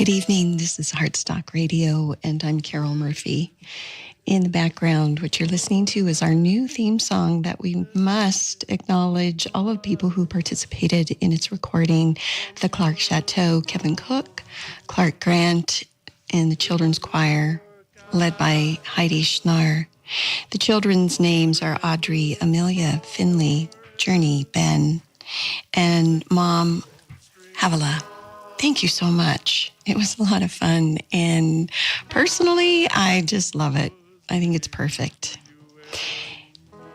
Good evening. This is Heartstock Radio, and I'm Carol Murphy. In the background, what you're listening to is our new theme song that we must acknowledge all of the people who participated in its recording. The Clark Chateau, Kevin Cook, Clark Grant, and the Children's Choir, led by Heidi Schnarr. The children's names are Audrey, Amelia, Finley, Journey, Ben, and Mom, Havilah. Thank you so much. It was a lot of fun, and personally, I just love it. I think it's perfect.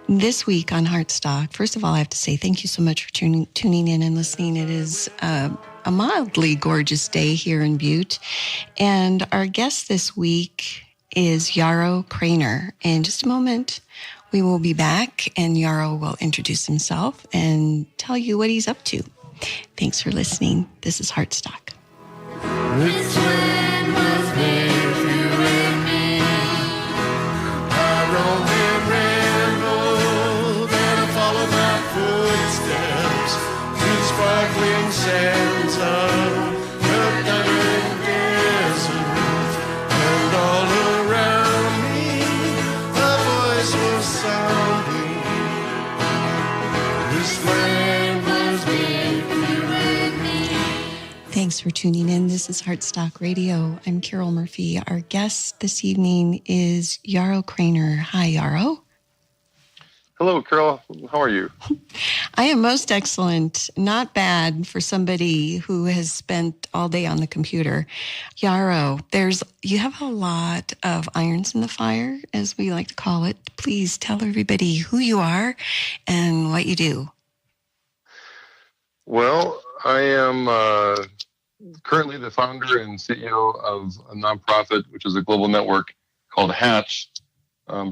This week on Heartstock, first of all, I have to say thank you so much for tuning in and listening. It is a mildly gorgeous day here in Butte, and our guest this week is Yarrow Kraner. In just a moment, we will be back, and Yarrow will introduce himself and tell you what he's up to. Thanks for listening. This is Heartstock. This land was made for you and me. I roam and ramble, then I follow my footsteps through sparkling sands of the desert, and all around me a voice was sounding. This land was made for you and me. Thanks for tuning in. This is Heartstock Radio. I'm Carol Murphy. Our guest this evening is Yarrow Kraner. Hi, Yarrow. Hello, Carol. How are you? I am most excellent. Not bad for somebody who has spent all day on the computer. Yarrow, you have a lot of irons in the fire, as we like to call it. Please tell everybody who you are and what you do. Well, I am currently the founder and CEO of a nonprofit, which is a global network called Hatch,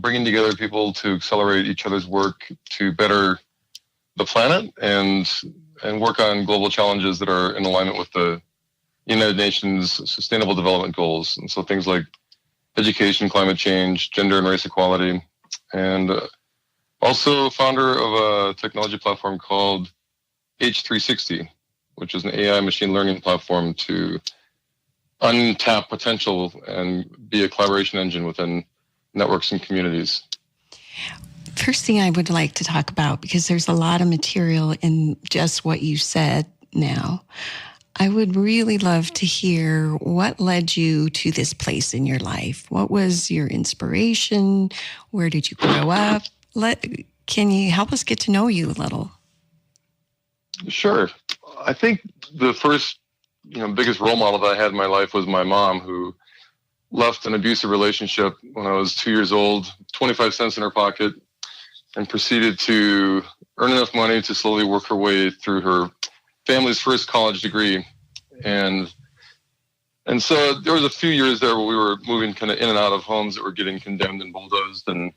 bringing together people to accelerate each other's work to better the planet and work on global challenges that are in alignment with the United Nations Sustainable Development Goals. And so things like education, climate change, gender and race equality, and also founder of a technology platform called H360, which is an AI machine learning platform to untap potential and be a collaboration engine within networks and communities. First thing I would like to talk about, because there's a lot of material in just what you said now, I would really love to hear what led you to this place in your life. What was your inspiration? Where did you grow up? Can you help us get to know you a little? Sure. I think the first, biggest role model that I had in my life was my mom, who left an abusive relationship when I was 2 years old, 25 cents in her pocket, and proceeded to earn enough money to slowly work her way through her family's first college degree. And so there was a few years there where we were moving kind of in and out of homes that were getting condemned and bulldozed. And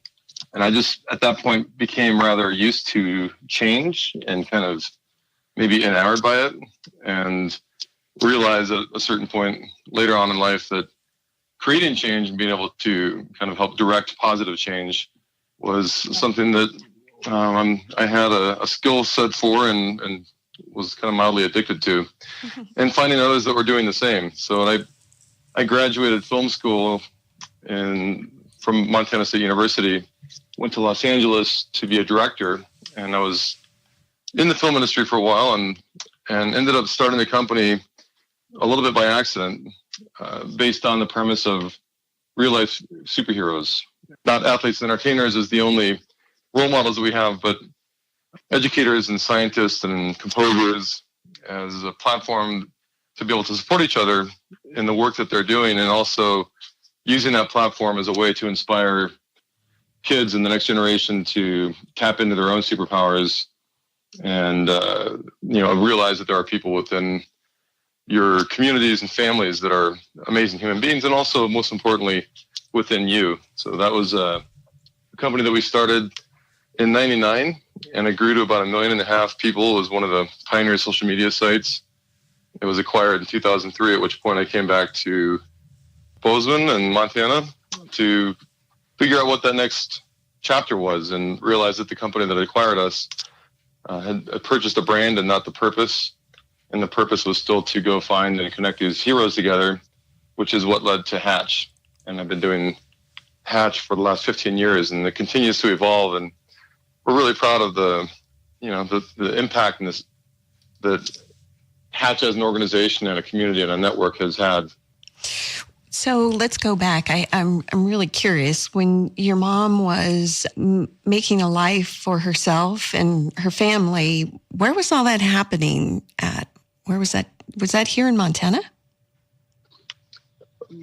I just, at that point, became rather used to change and kind of maybe enamored by it, and realized at a certain point later on in life that creating change and being able to kind of help direct positive change was something that I had a skill set for and was kind of mildly addicted to, and finding others that were doing the same. So I graduated film school from Montana State University, went to Los Angeles to be a director, and I was in the film industry for a while and ended up starting a company a little bit by accident, based on the premise of real-life superheroes. Not athletes and entertainers as the only role models that we have, but educators and scientists and composers as a platform to be able to support each other in the work that they're doing, and also using that platform as a way to inspire kids in the next generation to tap into their own superpowers and realize that there are people within your communities and families that are amazing human beings, and also, most importantly, within you. So that was a company that we started in '99, and it grew to about 1.5 million people. It was one of the pioneer social media sites. It was acquired in 2003, at which point I came back to Bozeman and Montana to figure out what that next chapter was, and realized that the company that acquired us had purchased a brand and not the purpose. And the purpose was still to go find and connect these heroes together which is what led to Hatch. And I've been doing Hatch for the last 15 years, and it continues to evolve. And we're really proud of the impact in this that Hatch as an organization and a community and a network has had. So let's go back. I'm really curious. When your mom was making a life for herself and her family, where was all that happening at? Where was that? Was that here in Montana?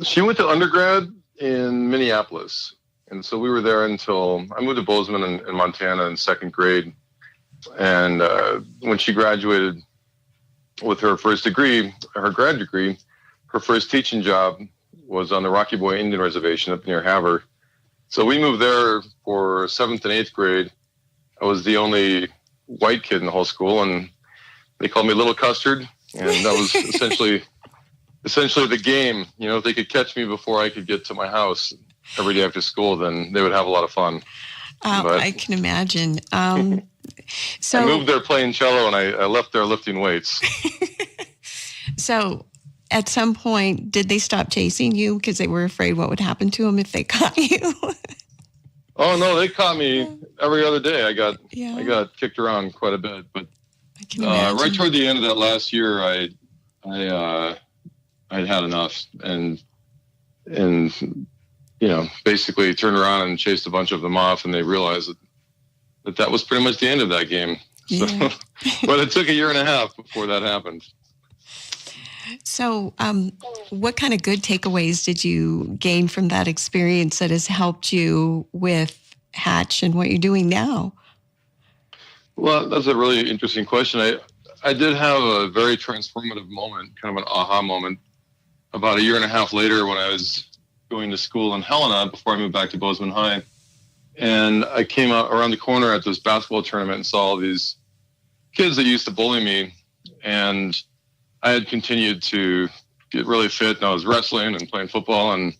She went to undergrad in Minneapolis. And so we were there until I moved to Bozeman in Montana in second grade. And when she graduated with her first degree, her grad degree, her first teaching job was on the Rocky Boy Indian Reservation up near Havre. So we moved there for 7th and 8th grade. I was the only white kid in the whole school, and they called me Little Custard. And that was essentially the game. You know, if they could catch me before I could get to my house every day after school, then they would have a lot of fun. I can imagine. So I moved there playing cello, and I left there lifting weights. So at some point, did they stop chasing you because they were afraid what would happen to them if they caught you? Oh no, they caught me every other day. I got kicked around quite a bit, but I can imagine. right toward the end of that last year, I'd had enough, and you know, basically turned around and chased a bunch of them off, and they realized that was pretty much the end of that game. So, Yeah. but it took a year and a half before that happened. So what kind of good takeaways did you gain from that experience that has helped you with Hatch and what you're doing now? Well, that's a really interesting question. I did have a very transformative moment, kind of an aha moment, about a year and a half later when I was going to school in Helena before I moved back to Bozeman High. And I came out around the corner at this basketball tournament and saw all these kids that used to bully me. And I had continued to get really fit, and I was wrestling and playing football. And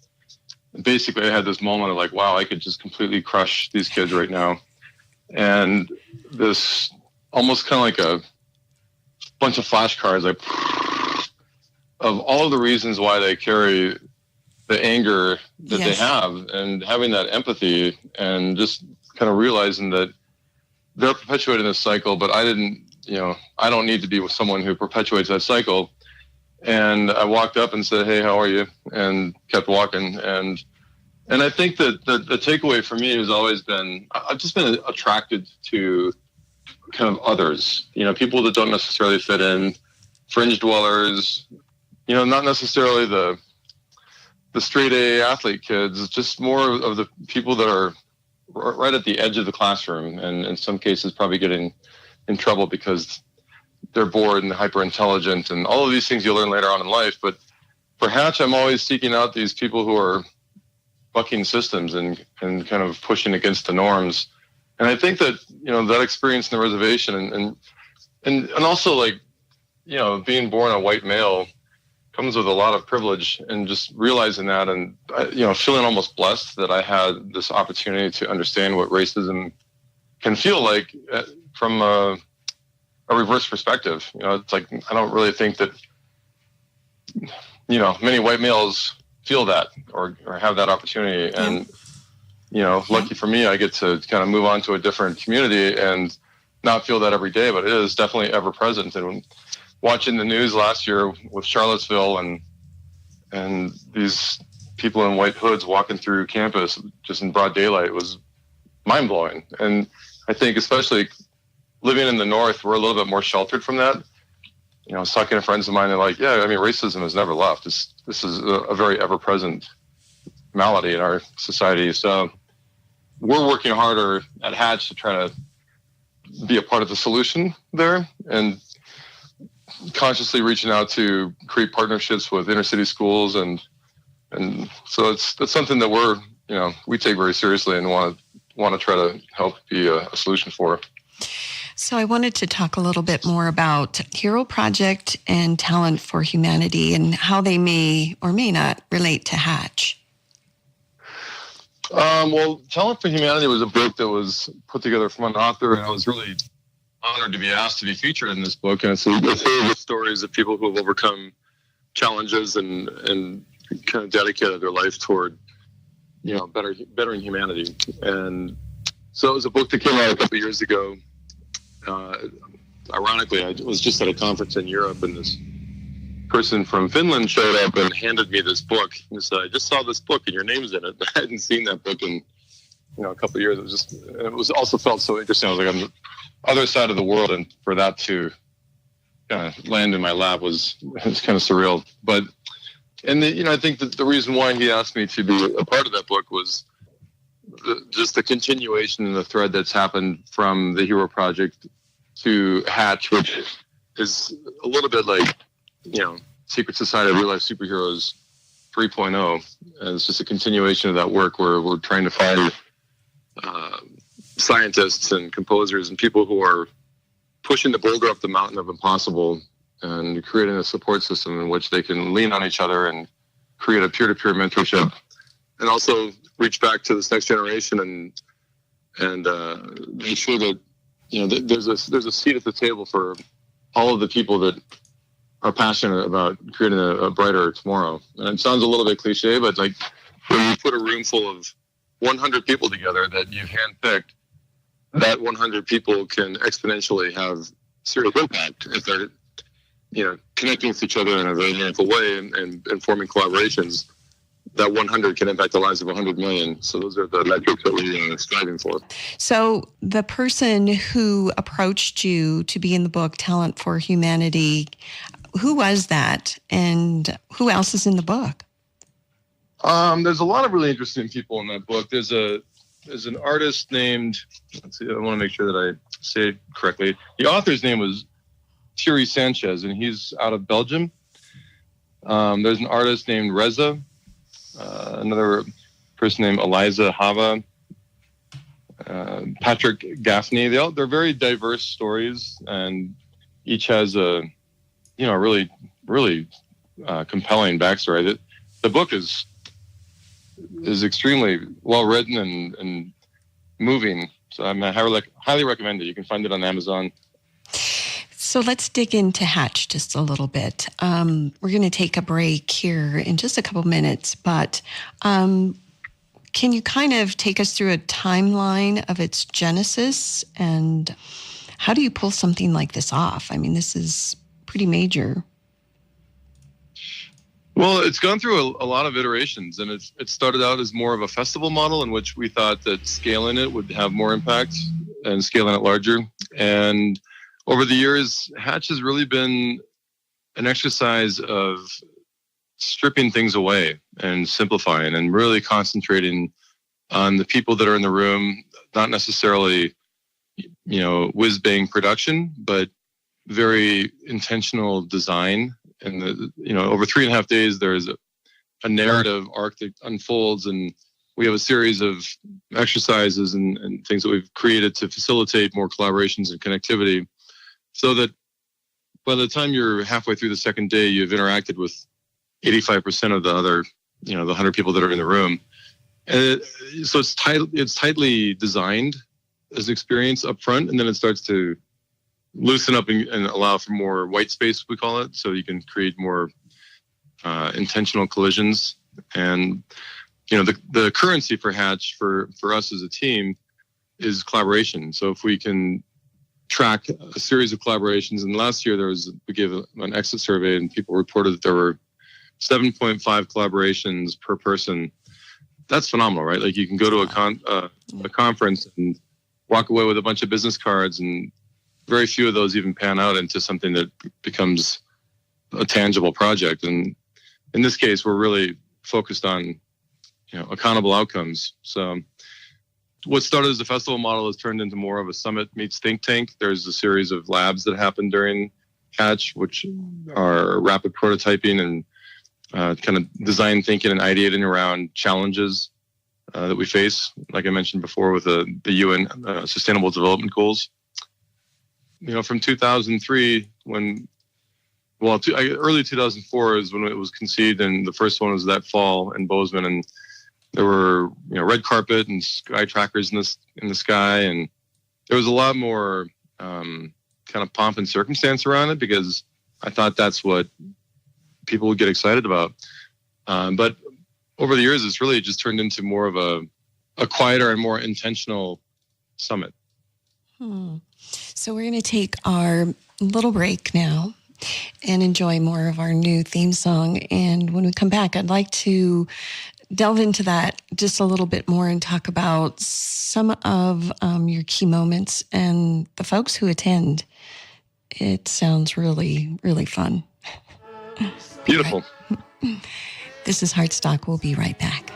basically I had this moment of like, wow, I could just completely crush these kids right now. And this almost kind of like a bunch of flashcards, like of all the reasons why they carry the anger that Yes. they have, and having that empathy, and just kind of realizing that they're perpetuating this cycle, but I don't need to be with someone who perpetuates that cycle. And I walked up and said, hey, how are you? And kept walking. And I think that the takeaway for me has always been, I've just been attracted to kind of others, you know, people that don't necessarily fit in, fringe dwellers, you know, not necessarily the straight A athlete kids, just more of the people that are right at the edge of the classroom, and in some cases probably getting in trouble because they're bored and hyper intelligent and all of these things you learn later on in life. But for Hatch, I'm always seeking out these people who are bucking systems and kind of pushing against the norms. And I think that, you know, that experience in the reservation and also, like, you know, being born a white male comes with a lot of privilege, and just realizing that, and, you know, feeling almost blessed that I had this opportunity to understand what racism can feel like from a reverse perspective. You know, it's like, I don't really think that, you know, many white males feel that or have that opportunity. Yeah. And, you know, lucky for me, I get to kind of move on to a different community and not feel that every day, but it is definitely ever present. And watching the news last year with Charlottesville and these people in white hoods walking through campus just in broad daylight was mind blowing. And I think especially living in the North, we're a little bit more sheltered from that. You know, I was talking to friends of mine, and like, yeah, I mean, racism has never left. This is a very ever present malady in our society. So we're working harder at Hatch to try to be a part of the solution there, and consciously reaching out to create partnerships with inner city schools, and so that's something that we take very seriously and want to try to help be a solution for. So I wanted to talk a little bit more about Hero Project and Talent for Humanity and how they may or may not relate to Hatch. Well, Talent for Humanity was a book that was put together from an author, and I was really honored to be asked to be featured in this book. And it's a series of stories of people who have overcome challenges and kind of dedicated their life toward, bettering humanity. And so it was a book that came out a couple of years ago. Ironically, I was just at a conference in Europe, and this person from Finland showed up and handed me this book. He said, "I just saw this book and your name's in it." I hadn't seen that book in a couple of years. It was also felt so interesting. I was like on the other side of the world, and for that to kind of land in my lap was kind of surreal. But I think that the reason why he asked me to be a part of that book was just the continuation and the thread that's happened from the Hero Project to Hatch, which is a little bit like, Secret Society of Real Life Superheroes 3.0. And it's just a continuation of that work where we're trying to find scientists and composers and people who are pushing the boulder up the mountain of impossible and creating a support system in which they can lean on each other and create a peer-to-peer mentorship, and also reach back to this next generation and make sure that there's a seat at the table for all of the people that are passionate about creating a brighter tomorrow. And it sounds a little bit cliche, but like when you put a room full of 100 people together that you've handpicked, that 100 people can exponentially have serious impact if they're connecting with each other in a very meaningful way and forming collaborations. That 100 can impact the lives of 100 million. So those are the metrics that we're striving for. So the person who approached you to be in the book, Talent for Humanity, who was that, and who else is in the book? There's a lot of really interesting people in that book. There's an artist named, let's see, I want to make sure that I say it correctly. The author's name was Thierry Sanchez, and he's out of Belgium. There's an artist named Reza, another person named Eliza Hava, Patrick Gaffney. They're very diverse stories, and each has a really, really compelling backstory. The book is extremely well written and moving. So I highly recommend it. You can find it on Amazon. So let's dig into Hatch just a little bit. We're going to take a break here in just a couple minutes, but can you kind of take us through a timeline of its genesis, and how do you pull something like this off? I mean, this is pretty major. Well, it's gone through a lot of iterations, and it started out as more of a festival model in which we thought that scaling it would have more impact and scaling it larger. And over the years, Hatch has really been an exercise of stripping things away and simplifying and really concentrating on the people that are in the room, not necessarily, whiz-bang production, but very intentional design. And over 3.5 days, there's a narrative arc that unfolds, and we have a series of exercises and things that we've created to facilitate more collaborations and connectivity, so that by the time you're halfway through the second day, you've interacted with 85% of the other, the 100 people that are in the room. And so it's tightly designed as an experience up front, and then it starts to loosen up and allow for more white space, we call it, so you can create more intentional collisions. And the currency for Hatch for us as a team is collaboration. So if we can track a series of collaborations, and last year we gave an exit survey, and people reported that there were 7.5 collaborations per person. That's phenomenal, right? Like you can go to a conference and walk away with a bunch of business cards, and very few of those even pan out into something that becomes a tangible project. And in this case, we're really focused on, accountable outcomes. So what started as a festival model has turned into more of a summit meets think tank. There's a series of labs that happen during Hatch, which are rapid prototyping and kind of design thinking and ideating around challenges that we face, like I mentioned before, with the UN Sustainable Development Goals. From 2003, early 2004 is when it was conceived, and the first one was that fall in Bozeman, and there were red carpet and sky trackers in the sky, and there was a lot more kind of pomp and circumstance around it, because I thought that's what people would get excited about. But over the years, it's really just turned into more of a quieter and more intentional summit. So we're going to take our little break now and enjoy more of our new theme song. And when we come back, I'd like to delve into that just a little bit more and talk about some of your key moments and the folks who attend. It sounds really, really fun. Beautiful. Right. This is Heartstock. We'll be right back.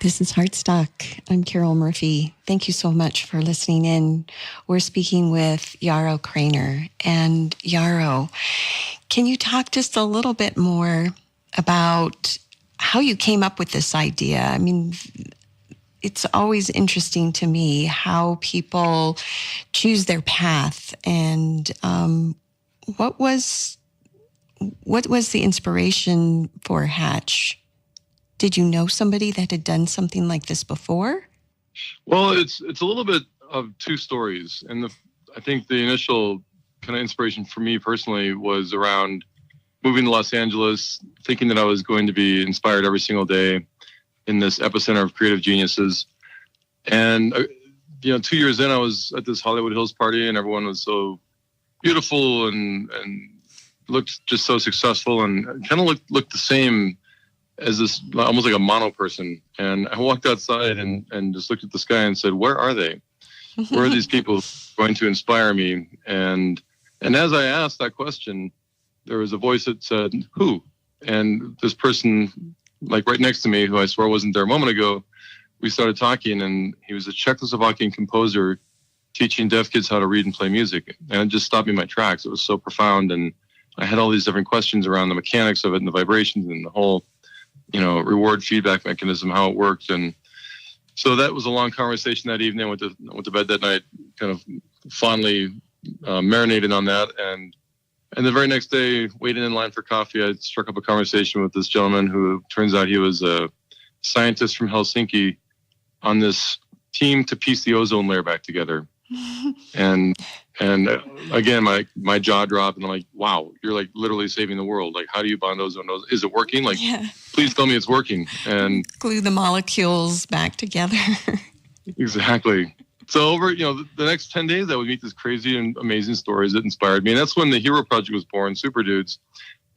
This is Heartstock. I'm Carol Murphy. Thank you so much for listening in. We're speaking with Yarrow Kraner. And Yarrow, can you talk just a little bit more about how you came up with this idea? I mean, it's always interesting to me how people choose their path. And what was the inspiration for Hatch? Did you know somebody that had done something like this before? Well, it's a little bit of two stories. And I think the initial kind of inspiration for me personally was around moving to Los Angeles, thinking that I was going to be inspired every single day in this epicenter of creative geniuses. And, 2 years in, I was at this Hollywood Hills party and everyone was so beautiful and looked just so successful and kind of looked the same as this, almost like a mono person. And I walked outside and just looked at the sky and said, where are they? Where are these people going to inspire me? And as I asked that question, there was a voice that said, who? And this person, like right next to me, who I swear wasn't there a moment ago, we started talking, and he was a Czechoslovakian composer teaching deaf kids how to read and play music. And it just stopped me in my tracks. It was so profound. And I had all these different questions around the mechanics of it and the vibrations and the whole reward feedback mechanism, how it worked. And so that was a long conversation that evening. I went to bed that night, kind of fondly marinated on that. And the very next day, waiting in line for coffee, I struck up a conversation with this gentleman who turns out he was a scientist from Helsinki on this team to piece the ozone layer back together. And again, my jaw dropped, and I'm like, wow, you're like literally saving the world. Like, how do you bond ozone? Is it working? Like, Please tell me it's working. And glue the molecules back together. Exactly. So over, the next 10 days, I would meet these crazy and amazing stories that inspired me. And that's when the Hero Project was born, Super Dudes.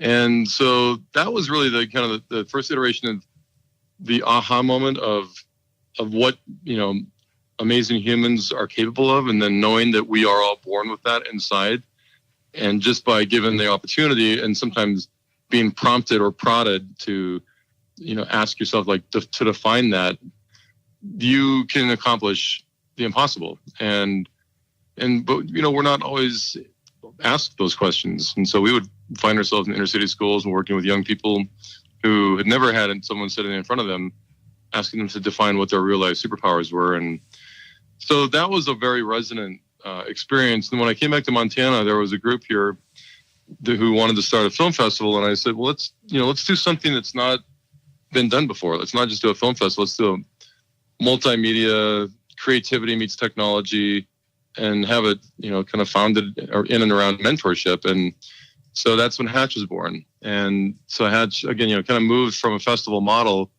And so that was really the kind of the first iteration of the aha moment of what, amazing humans are capable of, and then knowing that we are all born with that inside. And just by given the opportunity and sometimes being prompted or prodded to, ask yourself, like, to define that, you can accomplish the impossible. But we're not always asked those questions. And so we would find ourselves in inner city schools and working with young people who had never had someone sitting in front of them, asking them to define what their real life superpowers were. And so that was a very resonant experience. And when I came back to Montana, there was a group here who wanted to start a film festival. And I said, well, let's do something that's not been done before. Let's not just do a film festival. Let's do a multimedia, creativity meets technology, and have it, kind of founded in and around mentorship. And so that's when Hatch was born. And so Hatch, again, kind of moved from a festival model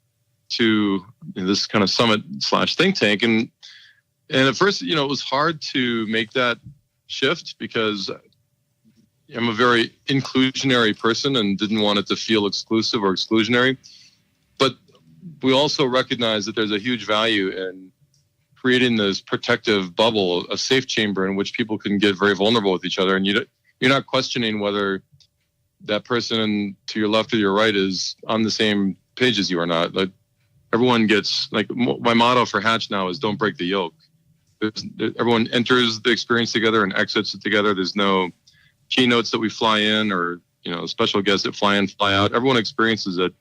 to this kind of summit/think tank. And at first, it was hard to make that shift because I'm a very inclusionary person and didn't want it to feel exclusive or exclusionary. But we also recognize that there's a huge value in creating this protective bubble, a safe chamber in which people can get very vulnerable with each other. And you're not questioning whether that person to your left or your right is on the same page as you are not. Like everyone gets, like my motto for Hatch now is don't break the yoke. Everyone enters the experience together and exits it together. There's no keynotes that we fly in or, special guests that fly in, fly out. Everyone experiences it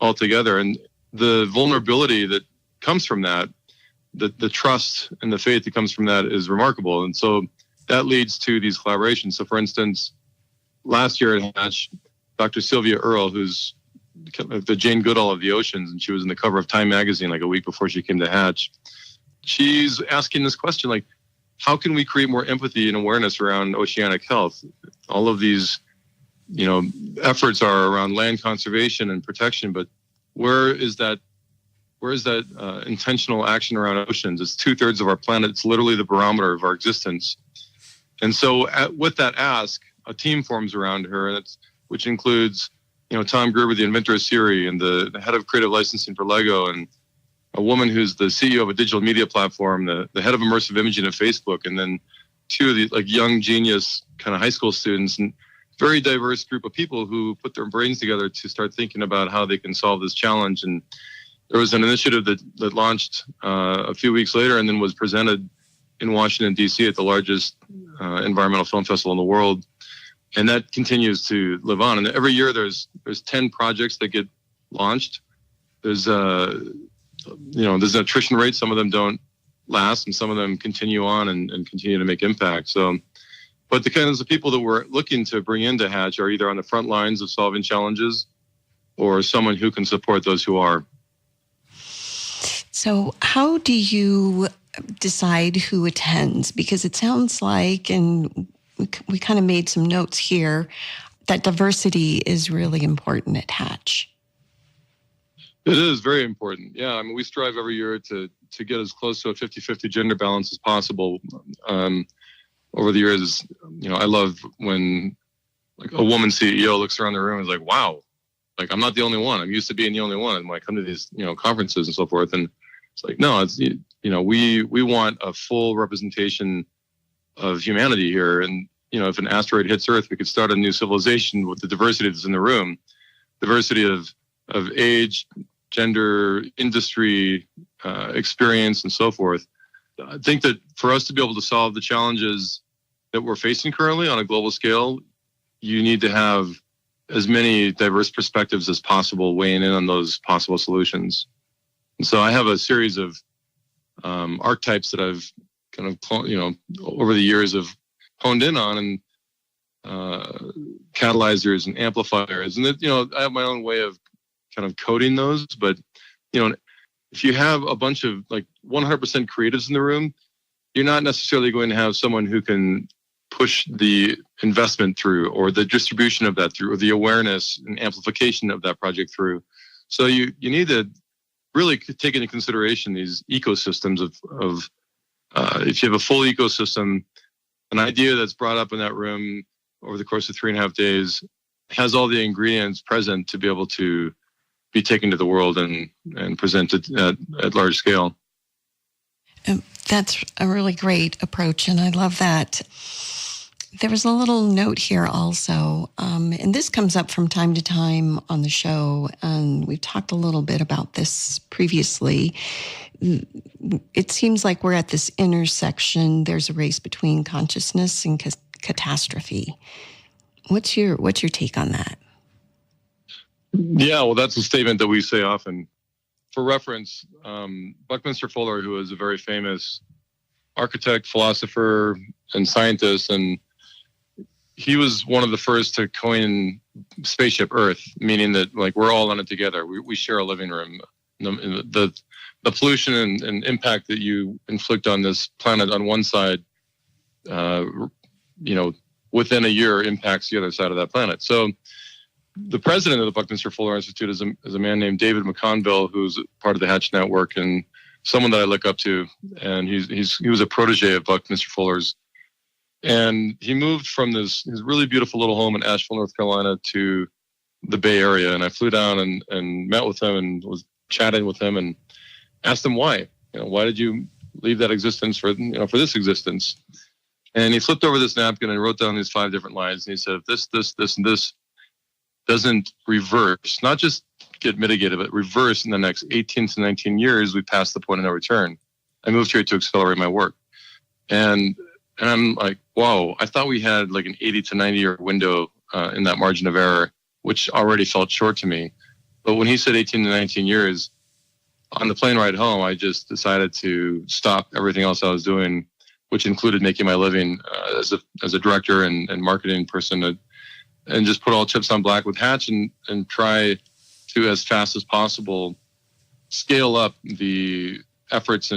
all together. And the vulnerability that comes from that, the trust and the faith that comes from that is remarkable. And so that leads to these collaborations. So for instance, last year at Hatch, Dr. Sylvia Earle, who's the Jane Goodall of the oceans, and she was in the cover of Time magazine like a week before she came to Hatch. She's asking this question, like, how can we create more empathy and awareness around oceanic health? All of these, efforts are around land conservation and protection, but where is that intentional action around oceans? It's 2/3 of our planet. It's literally the barometer of our existence. And so with that ask, a team forms around her, which includes, Tom Gruber, the inventor of Siri, and the head of creative licensing for Lego, and a woman who's the CEO of a digital media platform, the head of immersive imaging at Facebook, and then two of the young genius kind of high school students, and very diverse group of people who put their brains together to start thinking about how they can solve this challenge. And there was an initiative that launched a few weeks later and then was presented in Washington, D.C. at the largest environmental film festival in the world. And that continues to live on. And every year there's 10 projects that get launched. There's there's an attrition rate. Some of them don't last and some of them continue on and continue to make impact. So, but the kinds of people that we're looking to bring into Hatch are either on the front lines of solving challenges or someone who can support those who are. So how do you decide who attends? Because it sounds like, and we kind of made some notes here, that diversity is really important at Hatch. It is very important. Yeah, I mean, we strive every year to get as close to a 50-50 gender balance as possible. Over the years, I love when a woman CEO looks around the room and is like, wow, I'm not the only one. I'm used to being the only one. And when I come to these, conferences and so forth, and it's like, no, it's, we want a full representation of humanity here. And, if an asteroid hits Earth, we could start a new civilization with the diversity that's in the room, diversity of age, gender, industry, experience, and so forth. I think that for us to be able to solve the challenges that we're facing currently on a global scale, you need to have as many diverse perspectives as possible weighing in on those possible solutions. And so I have a series of archetypes that I've kind of, over the years have honed in on, and catalyzers and amplifiers. And, I have my own way of kind of coding those, but, if you have a bunch of 100% creatives in the room, you're not necessarily going to have someone who can push the investment through or the distribution of that through or the awareness and amplification of that project through. So you need to really take into consideration these ecosystems of if you have a full ecosystem, an idea that's brought up in that room over the course of 3.5 days has all the ingredients present to be able to be taken to the world and presented at large scale. That's a really great approach, and I love that. There was a little note here also, and this comes up from time to time on the show, and we've talked a little bit about this previously. It seems like we're at this intersection. There's a race between consciousness and catastrophe. What's your take on that? Yeah, well, that's a statement that we say often. For reference, Buckminster Fuller, who is a very famous architect, philosopher, and scientist, and he was one of the first to coin spaceship Earth, meaning that we're all on it together. We share a living room. The pollution and impact that you inflict on this planet on one side, within a year impacts the other side of that planet. So the president of the Buckminster Fuller Institute is a man named David McConville, who's part of the Hatch Network and someone that I look up to. And he was a protege of Buckminster Fuller's. And he moved from his really beautiful little home in Asheville, North Carolina, to the Bay Area. And I flew down and met with him and was chatting with him and asked him why. Why did you leave that existence for this existence? And he flipped over this napkin and wrote down these 5 different lines. And he said, if this, and this doesn't reverse, not just get mitigated, but reverse in the next 18 to 19 years, we pass the point of no return. I moved here to accelerate my work. And I'm like, whoa, I thought we had like an 80 to 90 year window in that margin of error, which already felt short to me. But when he said 18 to 19 years, on the plane ride home, I just decided to stop everything else I was doing, which included making my living as a director and marketing person, and just put all chips on black with Hatch and try to, as fast as possible, scale up the efforts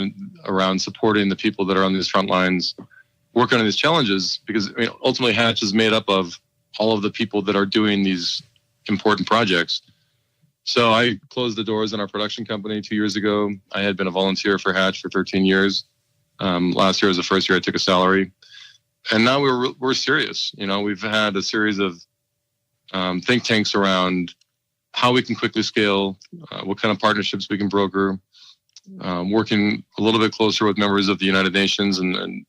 around supporting the people that are on these front lines, working on these challenges, because ultimately Hatch is made up of all of the people that are doing these important projects. So I closed the doors in our production company 2 years ago. I had been a volunteer for Hatch for 13 years. Last year was the first year I took a salary. And now we're serious. We've had a series of think tanks around how we can quickly scale, what kind of partnerships we can broker, working a little bit closer with members of the United Nations and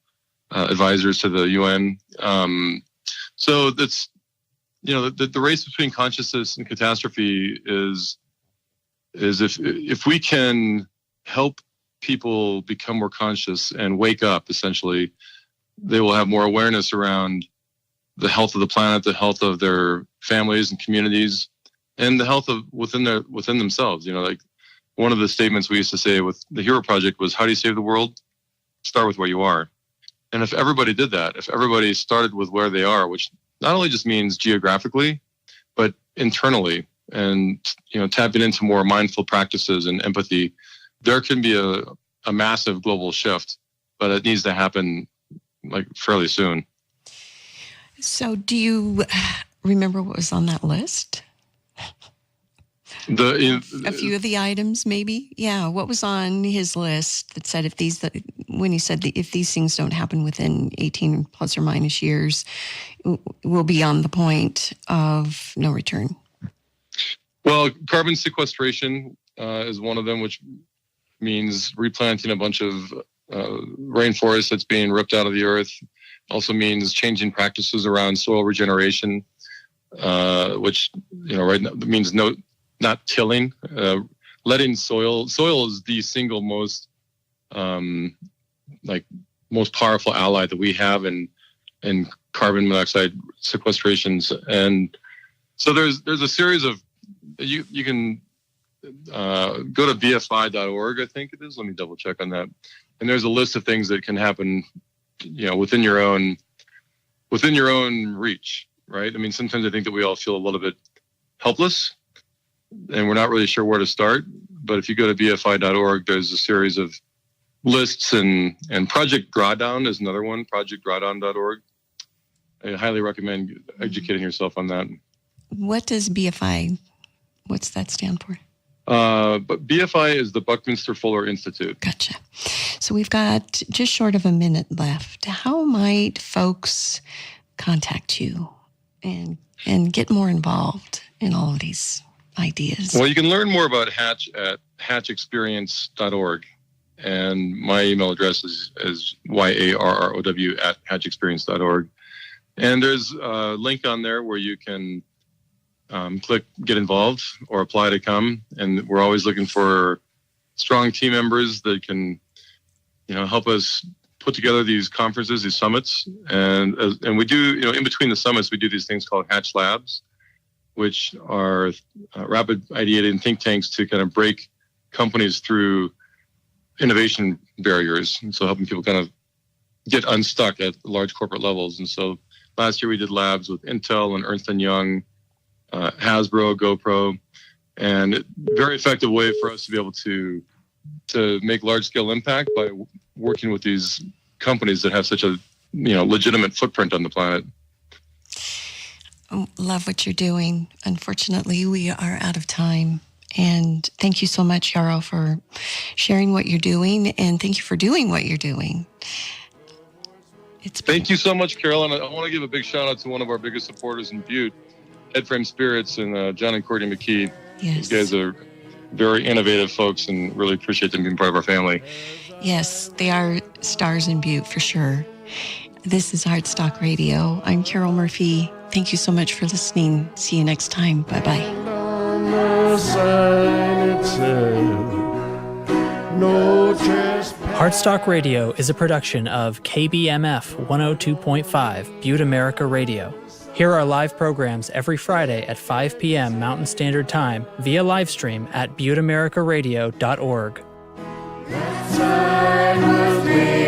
advisors to the UN. So that's, the race between consciousness and catastrophe is if we can help people become more conscious and wake up, essentially, they will have more awareness around the health of the planet, the health of their families and communities, and the health of within themselves. Like one of the statements we used to say with the Hero Project was, how do you save the world? Start with where you are. And if everybody did that, if everybody started with where they are, which not only just means geographically, but internally, and tapping into more mindful practices and empathy, there can be a massive global shift, but it needs to happen like fairly soon. So do you remember what was on that list? A few of the items, maybe? Yeah. What was on his list that said if these things don't happen within 18 plus or minus years, we'll be on the point of no return? Well, carbon sequestration is one of them, which means replanting a bunch of rainforest that's being ripped out of the earth. Also means changing practices around soil regeneration, which right now means not tilling, letting soil is the single most most powerful ally that we have in carbon monoxide sequestrations. And so there's a series of, you can go to bfi.org, I think it is. Let me double check on that. And there's a list of things that can happen, within your own reach, right? I mean, sometimes I think that we all feel a little bit helpless and we're not really sure where to start. But if you go to bfi.org, there's a series of lists, and Project Drawdown is another one, projectdrawdown.org. I highly recommend educating yourself on that. What does BFI, what's that stand for? But BFI is the Buckminster Fuller Institute. Gotcha. So we've got just short of a minute left. How might folks contact you and get more involved in all of these ideas? Well, you can learn more about Hatch at hatchexperience.org. And my email address is yarrow@hatchexperience.org. And there's a link on there where you can click get involved or apply to come. And we're always looking for strong team members that can, help us put together these conferences, these summits. And we do, in between the summits, we do these things called Hatch Labs, which are rapid ideating think tanks to kind of break companies through innovation barriers. And so helping people kind of get unstuck at large corporate levels. And so last year we did labs with Intel and Ernst & Young, Hasbro, GoPro, and very effective way for us to be able to make large scale impact by working with these companies that have such a legitimate footprint on the planet. Love what you're doing. Unfortunately, we are out of time. And thank you so much, Yarrow, for sharing what you're doing, and thank you for doing what you're doing. Thank you so much, Carol. And I want to give a big shout out to one of our biggest supporters in Butte, Headframe Spirits, and John and Courtney McKee. Yes. These guys are very innovative folks, and really appreciate them being part of our family. Yes, they are stars in Butte for sure. This is Heartstock Radio. I'm Carol Murphy. Thank you so much for listening. See you next time. Bye-bye. on the sign it said, no trespass. Heartstock Radio is a production of KBMF 102.5 Butte America Radio. Hear our live programs every Friday at 5 p.m. Mountain Standard Time via livestream at butteamericaradio.org. That sign was made.